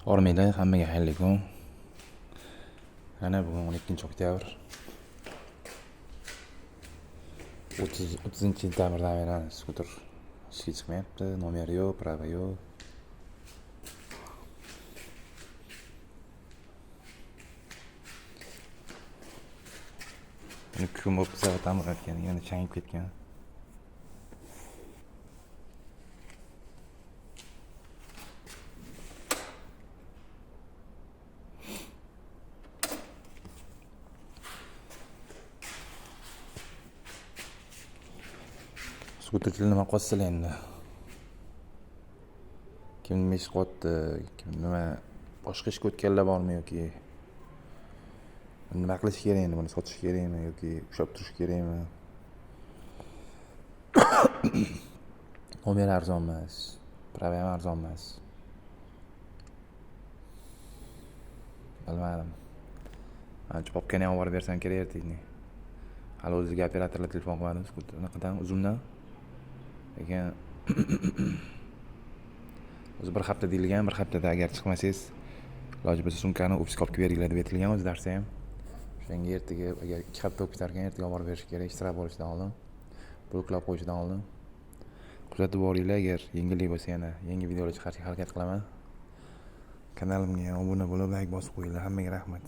Hormaylar, hammaga xayrli kun. Ana bugun 12-oktyabr. 30-sentabrdan beri skuter ishga chiqmayapti. Nomeri yo'q, prava yo'q. Buni kun bo'lib ta'mir etgan, yana changib ketgan. Skuterchilar nima qilsalar endi? Kim nima ish qilyapti, kim nima boshqa ishga o'tganlar bormi yoki nima qilish kerak endi, buni sotish kerakmi yoki ushlab turish kerakmi? Nomer arzon emas, prava ham arzon emas. Bilmadim. Ancha popkani ham olib bersam kerak edi. Hali o'ziga operatorlar telefon qilmadi, skuter unaqadan uzundan. Lekin o'zi bir hafta deyilgan, bir haftada agar chiqmasangiz, iloji bo'lsa sumkani ofisga olib beringlar deb aytilgan o'zi darsda ham. O'shanga ertaga agar 2 hafta o'tib ketarkan, ertaga olib berish kerak, istirab bo'lishidan oldin, bloklab qo'yishdan oldin. Kuzatib boringlar, agar yengillik bo'lsa yana yangi videolar chiqarishga harakat qilaman. Kanalimga obuna bo'lib, like bosib qo'yinglar. Hammaga rahmat.